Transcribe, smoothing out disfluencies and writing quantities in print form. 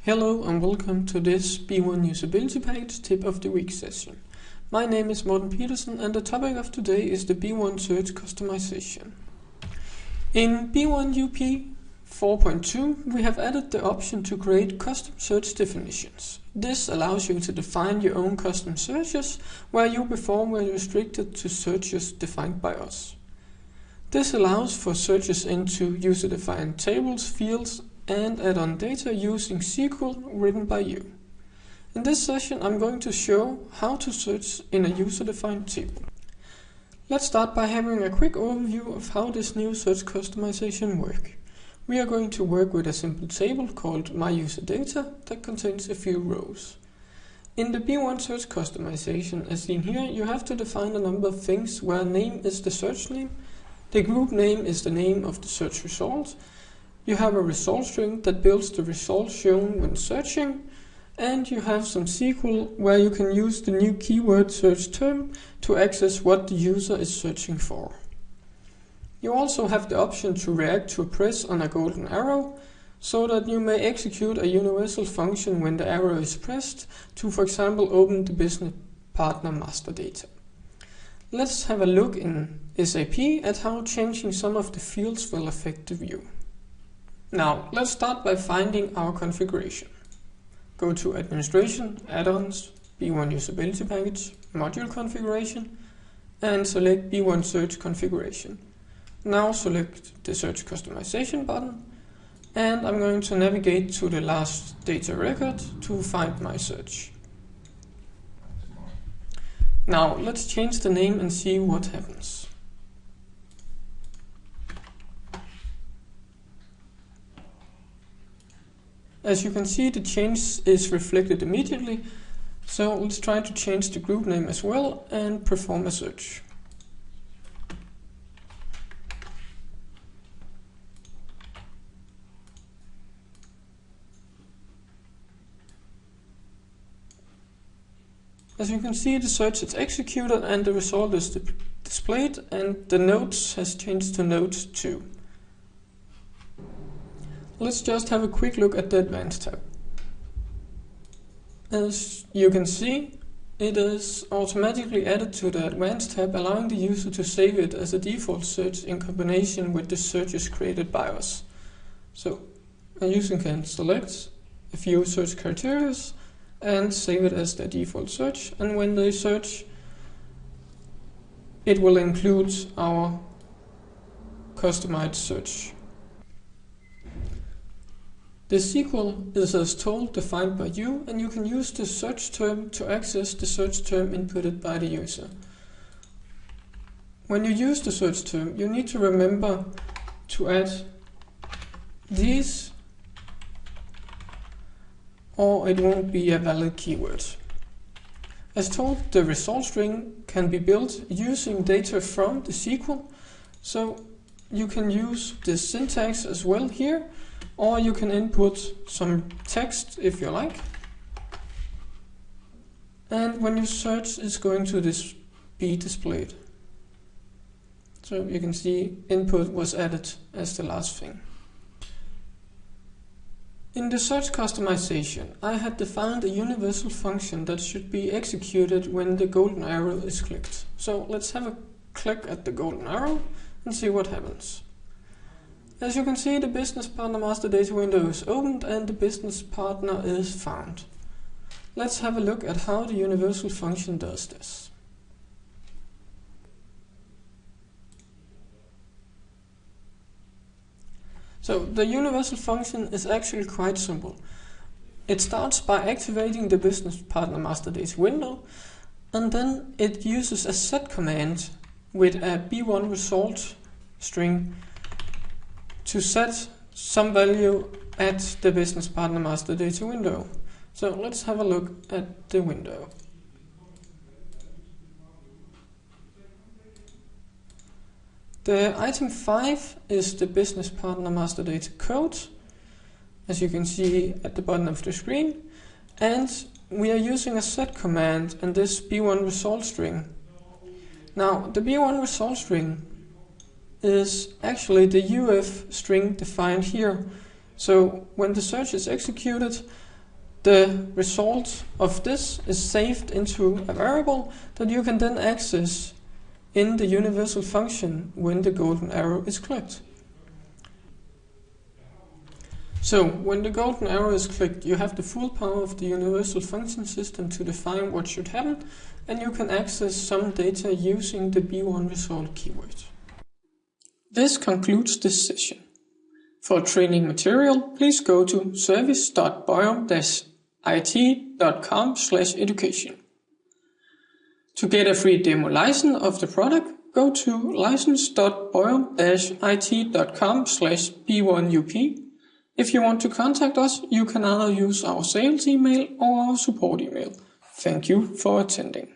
Hello and welcome to this B1 Usability Package Tip of the Week session. My name is Morten Petersen and the topic of today is the B1 search customization. In B1 UP 4.2 we have added the option to create custom search definitions. This allows you to define your own custom searches where you before were restricted to searches defined by us. This allows for searches into user-defined tables, fields and add-on data using SQL written by you. In this session I'm going to show how to search in a user-defined table. Let's start by having a quick overview of how this new search customization works. We are going to work with a simple table called MyUserData that contains a few rows. In the B1 search customization, as seen here, you have to define a number of things where name is the search name, the group name is the name of the search result, you have a result string that builds the result shown when searching, and you have some SQL where you can use the new keyword search term to access what the user is searching for. You also have the option to react to a press on a golden arrow, so that you may execute a universal function when the arrow is pressed to, for example, open the business partner master data. Let's have a look in SAP at how changing some of the fields will affect the view. Now, let's start by finding our configuration. Go to Administration, Add-ons, B1 Usability Package, Module Configuration, and select B1 Search Configuration. Now select the Search Customization button, and I'm going to navigate to the last data record to find my search. Now, let's change the name and see what happens. As you can see, the change is reflected immediately, so let's try to change the group name as well and perform a search. As you can see, the search is executed and the result is displayed, and the notes has changed to notes 2. Let's just have a quick look at the Advanced tab. As you can see, it is automatically added to the Advanced tab, allowing the user to save it as a default search in combination with the searches created by us. So a user can select a few search criteria and save it as their default search, and when they search, it will include our customized search. The SQL is as told defined by you, and you can use the search term to access the search term inputted by the user. When you use the search term, you need to remember to add these, or it won't be a valid keyword. As told, the result string can be built using data from the SQL, so you can use this syntax as well here, or you can input some text if you like. And when you search, it's going to be displayed. So you can see input was added as the last thing. In the search customization, I had defined a universal function that should be executed when the golden arrow is clicked. So let's have a click at the golden arrow and see what happens. As you can see, the business partner master data window is opened and the business partner is found. Let's have a look at how the universal function does this. So the universal function is actually quite simple. It starts by activating the business partner master data window, and then it uses a set command with a B1 result string to set some value at the business partner master data window. So let's have a look at the window. The item 5 is the business partner master data code, as you can see at the bottom of the screen, and we are using a set command and this B1 result string. Now, the B1 result string is actually the UF string defined here. So when the search is executed, The result of this is saved into a variable that you can then access in the universal function when the golden arrow is clicked. So, when the golden arrow is clicked, you have the full power of the universal function system to define what should happen, and you can access some data using the B1 result keyword. This concludes this session. For training material, please go to service.boyum-it.com/education. To get a free demo license of the product, go to license.boyum-it.com/b1up. If you want to contact us, you can either use our sales email or our support email. Thank you for attending.